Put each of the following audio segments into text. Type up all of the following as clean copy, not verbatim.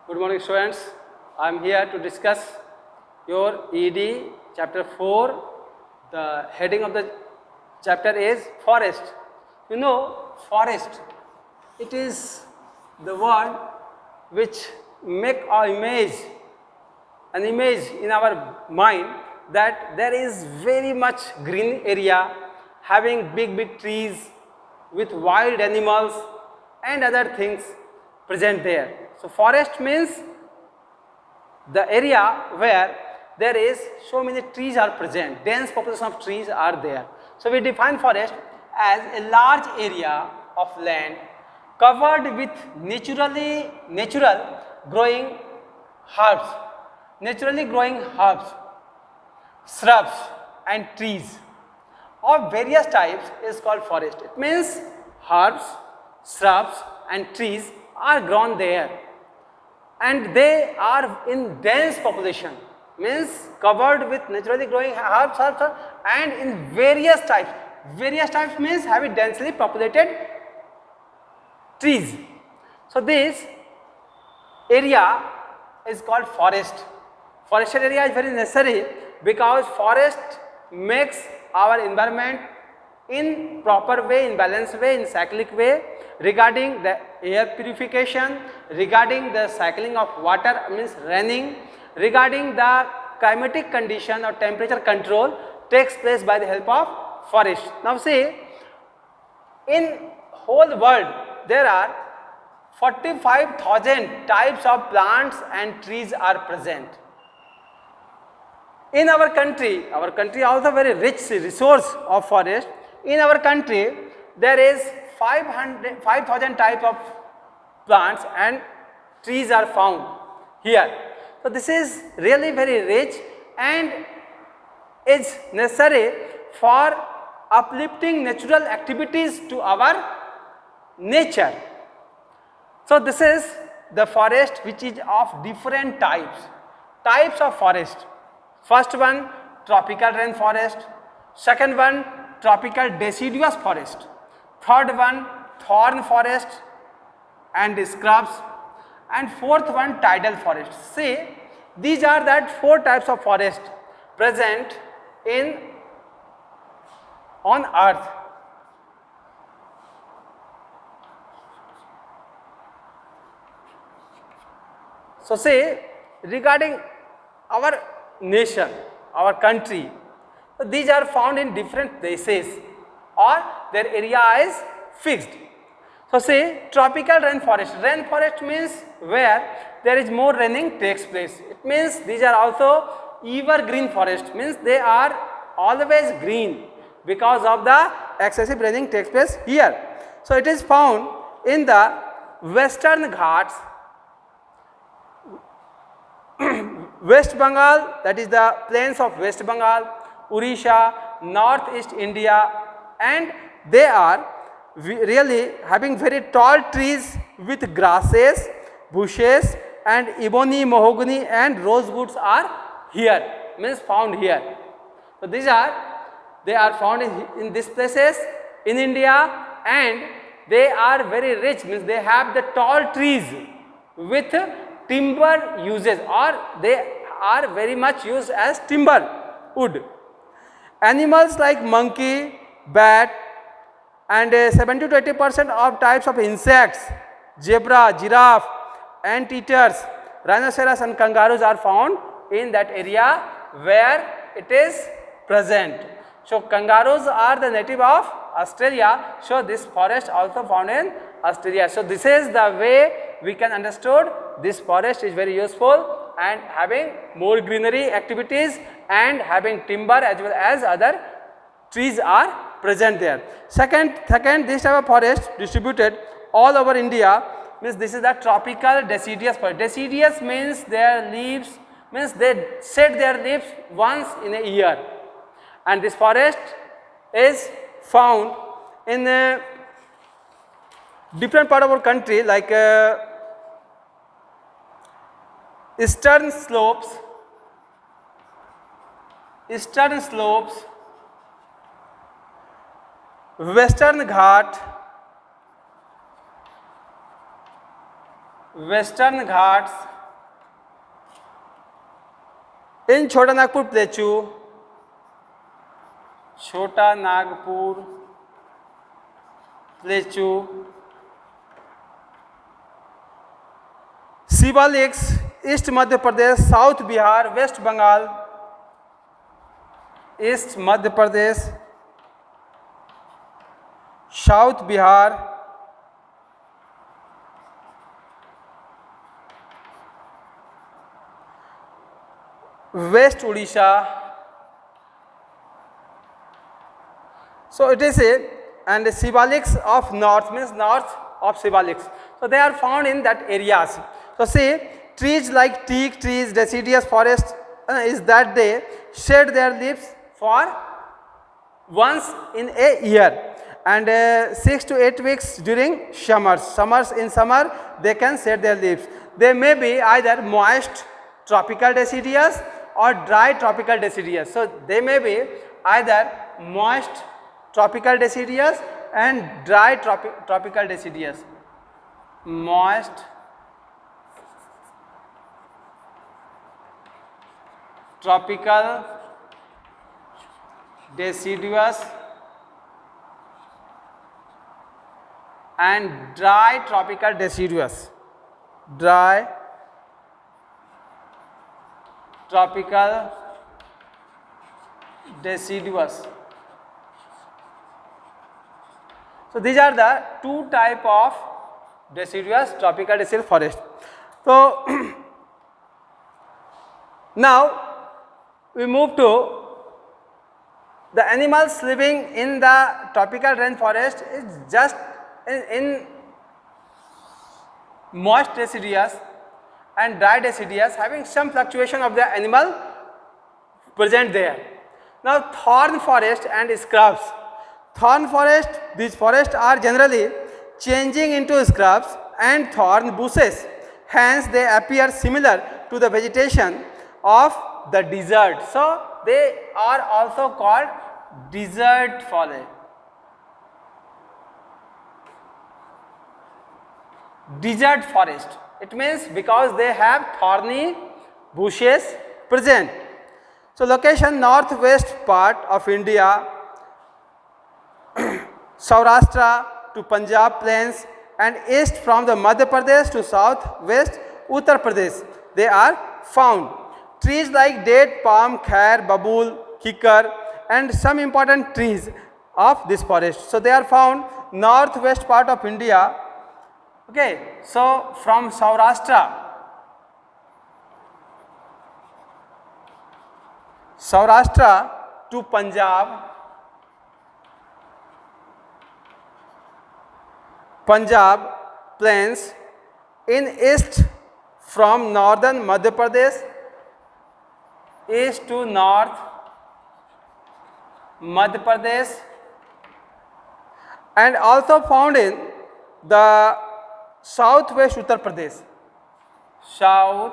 Good morning, students. I am here to discuss your ED chapter 4. The heading of the chapter is forest. You know, forest, it is the word which make an image in our mind that there is very much green area having big trees with wild animals and other things present there. So forest means the area where there is so many trees are present, dense population of trees are there. So we define forest as a large area of land covered with natural growing herbs, shrubs and trees of various types is called forest. It means herbs, shrubs and trees are grown there and they are in dense population, means covered with naturally growing herbs and in various types. Various types means having densely populated trees. So this area is called forest. Forested area is very necessary because forest makes our environment in proper way, in balanced way, in cyclic way, regarding the air purification, regarding the cycling of water means raining, regarding the climatic condition or temperature control takes place by the help of forest. Now see, in whole world there are 45,000 types of plants and trees are present. In our country also very rich resource of forest. In our country there is 5,000 types of plants and trees are found here. So this is really very rich and is necessary for uplifting natural activities to our nature. So this is the forest which is of different types of forest. First one, tropical rainforest. Second one, tropical deciduous forest. Third one, thorn forest and scrubs. And fourth one, tidal forest. See, these are that 4 types of forest present on earth. So say, regarding our nation, our country, so these are found in different places or their area is fixed. So say tropical rainforest. Rainforest means where there is more raining takes place. It means these are also evergreen forest, means they are always green because of the excessive raining takes place here. So it is found in the Western Ghats, West Bengal, that is the plains of West Bengal, Odisha, Northeast India, and they are really having very tall trees with grasses, bushes and ebony, mahogany and rosewoods are here, means found here. So they are found in these places in India and they are very rich, means they have the tall trees with timber uses or they are very much used as timber wood. Animals like monkey, bat and 70 to 80% of types of insects, zebra, giraffe, anteaters, rhinoceros and kangaroos are found in that area where it is present. So kangaroos are the native of Australia, so this forest also found in Australia. So this is the way we can understood this forest is very useful and having more greenery activities and having timber as well as other trees are present there. Second, this type of forest distributed all over India, means this is the tropical deciduous forest. Deciduous means their leaves, means they shed their leaves once in a year, and this forest is found in different part of our country like eastern slopes, Western Ghats, In Chota Nagpur Plateau, Chota Nagpur Plateau, Shiva Lakes, East Madhya Pradesh, South Bihar, West Bengal, East Madhya Pradesh, South Bihar, West Odisha. So it is a, and the Shivaliks of north means north of Shivaliks. So they are found in that areas. So say trees like teak trees, deciduous forest is that they shed their leaves for once in a year, and 6 to 8 weeks during summers. In summer they can shed their leaves. They may be either moist tropical deciduous or dry tropical deciduous. So they may be either moist tropical deciduous and dry tropical deciduous. Moist tropical deciduous and dry tropical deciduous. Dry tropical deciduous. So these are the two type of deciduous tropical deciduous forest. So now we move to the animals living in the tropical rainforest is just in moist deciduous and dry deciduous, having some fluctuation of the animal present there. Now thorn forest and scrubs. Thorn forest, these forests are generally changing into scrubs and thorn bushes, hence they appear similar to the vegetation of the desert. So they are also called desert forest. Desert forest, it means because they have thorny bushes present. So location northwest part of India, Saurashtra to Punjab plains, and east from the Madhya Pradesh to southwest Uttar Pradesh they are found. Trees like date, palm, khair, babool, kikar and some important trees of this forest. So they are found northwest part of India. Okay, so from Saurashtra to Punjab plains, in east from northern Madhya Pradesh, east to north Madhya Pradesh, and also found in the southwest Uttar Pradesh, southwest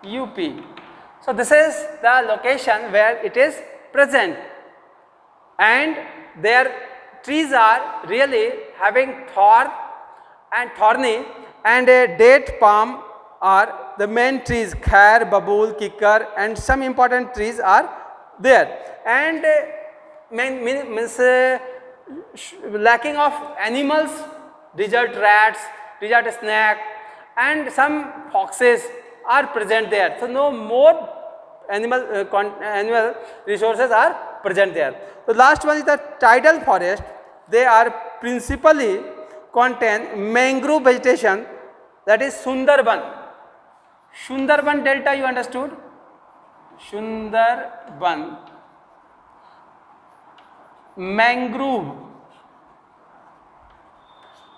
UP. So this is the location where it is present, and their trees are really having thorny and a date palm are the main trees. Khair, babool, kikar and some important trees are there, and means lacking of animals, desert rats, desert snake and some foxes are present there. So no more animal resources are present there. The last one is the tidal forest. They are principally contain mangrove vegetation, that is Sundarban. Sundarban delta, you understood? Sundarban. Mangrove,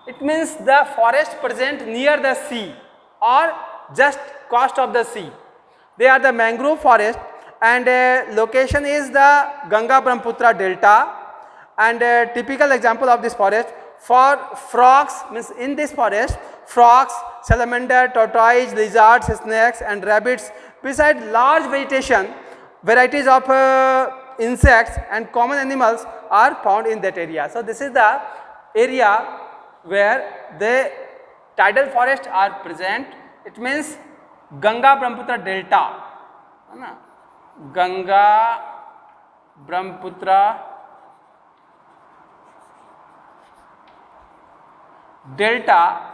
it means the forest present near the sea or just coast of the sea. They are the mangrove forest, and location is the Ganga Brahmaputra delta, and a typical example of this forest for frogs, means in this forest frogs, salamander, tortoise, lizards, snakes and rabbits, beside large vegetation, varieties of insects and common animals are found in that area. So this is the area where the tidal forests are present. It means Ganga Brahmaputra delta, है ना, Ganga Brahmaputra delta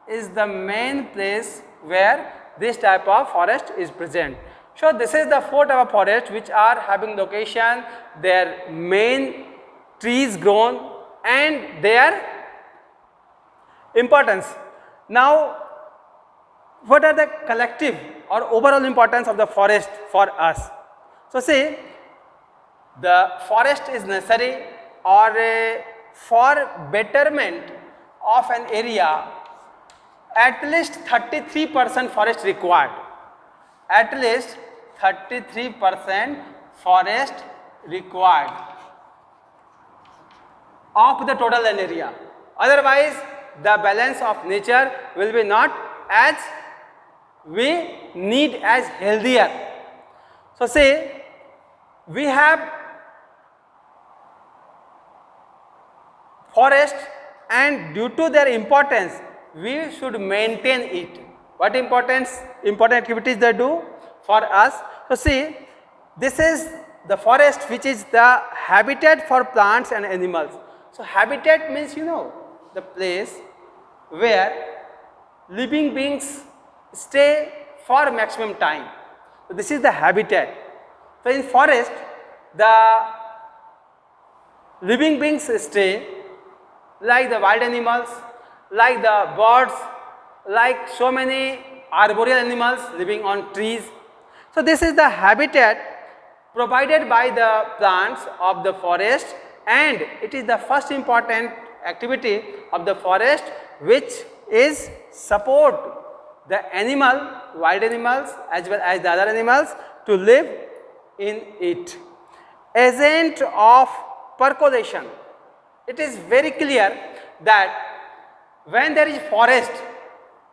is the main place where this type of forest is present. So this is the 4 type of forest which are having location, their main trees grown and their importance. Now what are the collective or overall importance of the forest for us? So see, the forest is necessary or for betterment of an area, at least 33% forest required, at least 33% forest required of the total land area. Otherwise the balance of nature will be not as we need, as healthier. So say we have forest and due to their importance we should maintain it. What important activities they do for us? So see, this is the forest which is the habitat for plants and animals. So habitat means, you know, the place where living beings stay for maximum time. So this is the habitat. So in forest the living beings stay, like the wild animals, like the birds, like so many arboreal animals living on trees. So this is the habitat provided by the plants of the forest, and it is the first important activity of the forest which is support the animal, wild animals as well as the other animals to live in it. Agent of percolation. It is very clear that when there is forest,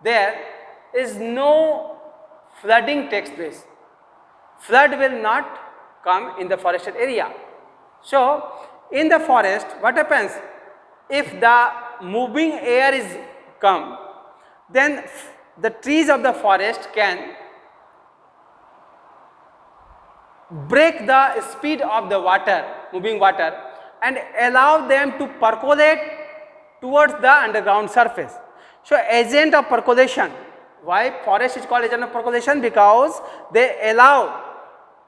there is no flooding takes place. Flood will not come in the forested area. So in the forest, what happens? If the moving air is come, then the trees of the forest can break the speed of the water, moving water, and allow them to percolate towards the underground surface. So agent of percolation. Why forest is called agent of percolation? Because they allow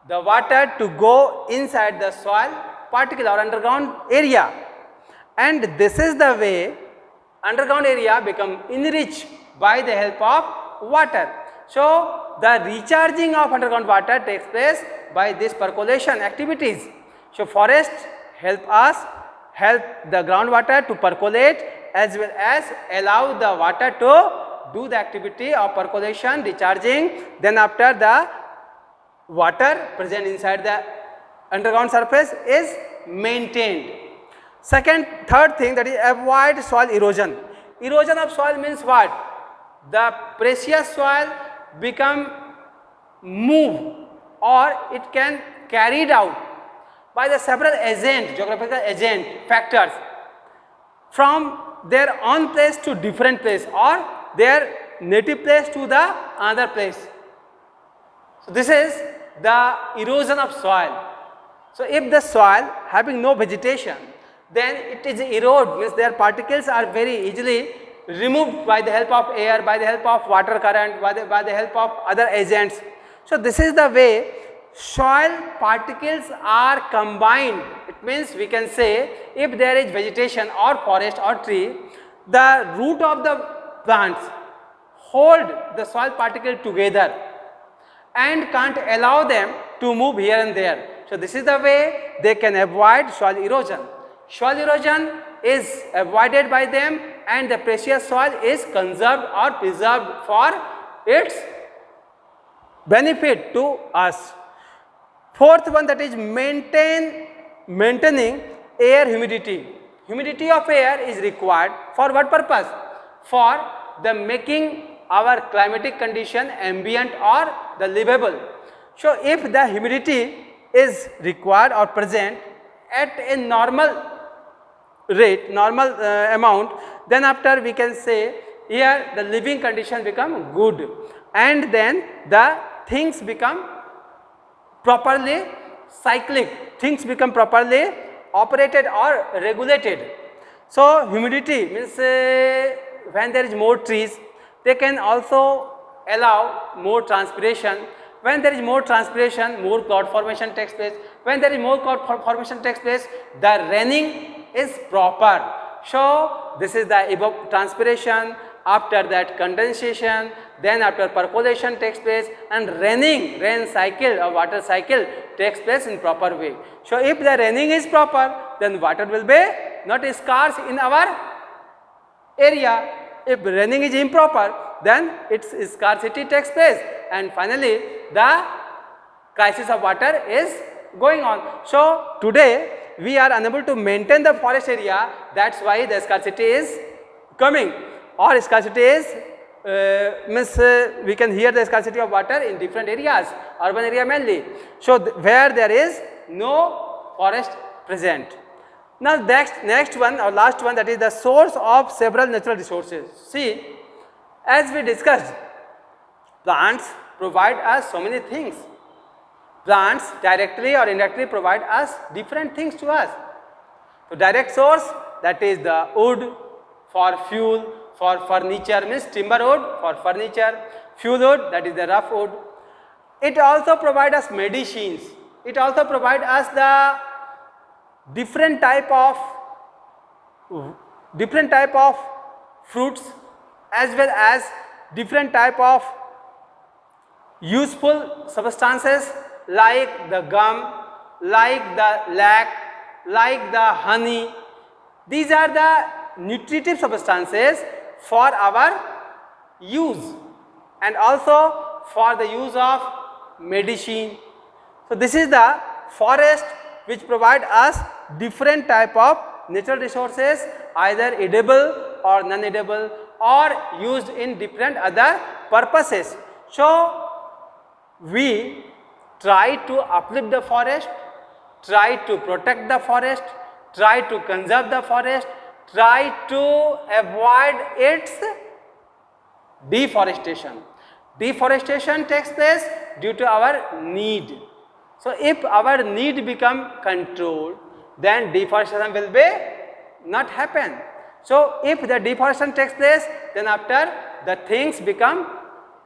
the water to go inside the soil particle or underground area, and this is the way underground area become enriched by the help of water. So the recharging of underground water takes place by this percolation activities. So forest help us, help the groundwater to percolate as well as allow the water to do the activity of percolation, recharging. Then after the water present inside the underground surface is maintained. Third thing, that is avoid soil erosion. Erosion of soil means what? The precious soil become move or it can carried out by the several agent, geographical agent factors from their own place to different place or their native place to the another place. So this is the erosion of soil. So if the soil having no vegetation, then it is erode, means their particles are very easily removed by the help of air, by the help of water current, by the help of other agents. So this is the way soil particles are combined. It means we can say if there is vegetation or forest or tree, the root of the plants hold the soil particle together and can't allow them to move here and there. So this is the way they can avoid soil erosion. Soil erosion is avoided by them and the precious soil is conserved or preserved for its benefit to us. Fourth one, that is maintaining air humidity. Humidity of air is required for what purpose? For the making our climatic condition ambient or the livable. So if the humidity is required or present at a normal rate, normal amount, then after we can say here the living condition become good. and then the things become properly cyclic, things become properly operated or regulated. So humidity means when there is more trees, they can also allow more transpiration. When there is more transpiration, more cloud formation takes place. When there is more cloud formation takes place, the raining is proper. So this is the evapotranspiration. After that condensation, then after percolation takes place, and rain cycle or water cycle takes place in proper way. So if the raining is proper, then water will be not scarce in our area. If raining is improper, then its scarcity takes place, and finally the crisis of water is going on. So today we are unable to maintain the forest area, that's why the scarcity is coming, or scarcity is means we can hear the scarcity of water in different areas, urban area mainly. So where there is no forest present. Now next one or last one, that is the source of several natural resources. See, as we discussed, plants provide us so many things. Plants directly or indirectly provide us different things to us. So direct source, that is the wood for fuel, for furniture, means timber wood for furniture, fuel wood, that is the rough wood. It also provides us medicines. It also provides us the different type of fruits, as well as different type of useful substances like the gum, like the lac, like the honey. These are the nutritive substances for our use and also for the use of medicine. So this is the forest which provide us different type of natural resources, either edible or non-edible, or used in different other purposes. So we try to uplift the forest, try to protect the forest, try to conserve the forest, try to avoid its deforestation. Deforestation takes place due to our need. So if our need become controlled, then deforestation will be not happen. So if the deforestation takes place, then after the things become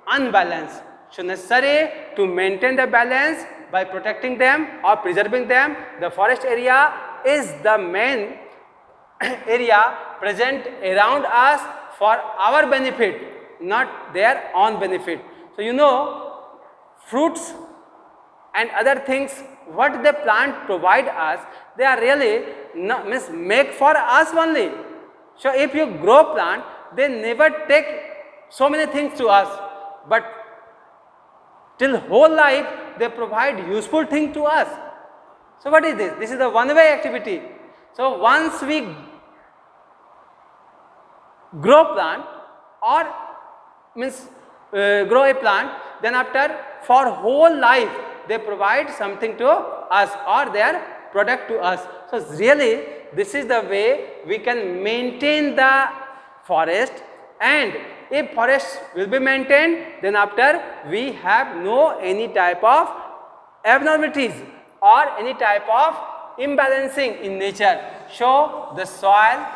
unbalanced. So necessary to maintain the balance by protecting them or preserving them. The forest area is the main area present around us for our benefit, not their own benefit. So you know, fruits and other things what the plant provide us, they are really not, means make for us only. So if you grow plant, they never take so many things to us, but till whole life they provide useful thing to us. So what is this? This is the one way activity. So once we grow plant or means grow a plant, then after for whole life they provide something to us or their product to us. So really this is the way we can maintain the forest, and if forest will be maintained, then after we have no any type of abnormalities or any type of imbalancing in nature. So the soil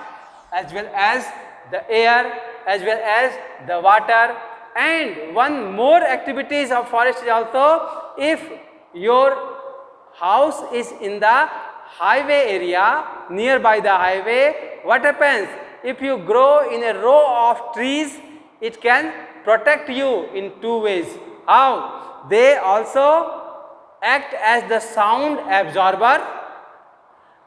as well as the air as well as the water, and one more activities of forest is also, if your house is in the highway area, nearby the highway, what happens? If you grow in a row of trees, it can protect you in two ways. How? They also act as the sound absorber,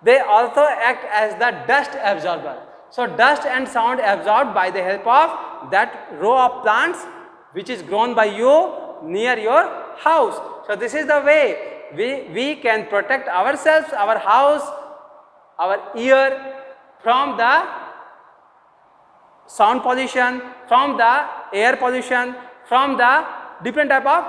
they also act as the dust absorber. So dust and sound absorbed by the help of that row of plants which is grown by you near your house. So this is the way we can protect ourselves, our house, our ear from the sound pollution, from the air pollution, from the different type of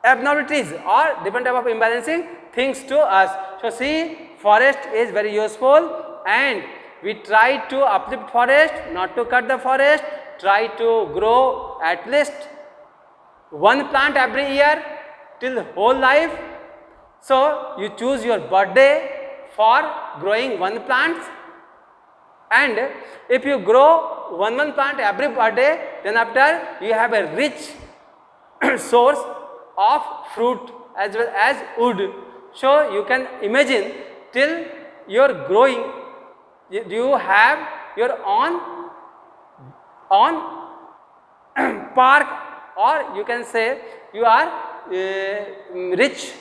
abnormalities or different type of imbalancing things to us. So see, forest is very useful, and we try to uplift forest, not to cut the forest, try to grow at least one plant every year till whole life. So you choose your birthday for growing one plant, and if you grow one plant every birthday, then after you have a rich source of fruit as well as wood. So you can imagine till you're growing, you have your own park, or you can say you are rich,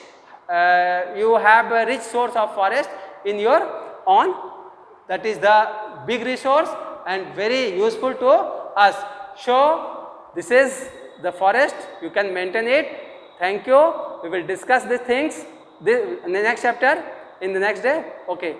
you have a rich source of forest in your own. That is the big resource and very useful to us. So this is the forest, you can maintain it. Thank you. We will discuss these things in the next chapter in the next day. Okay.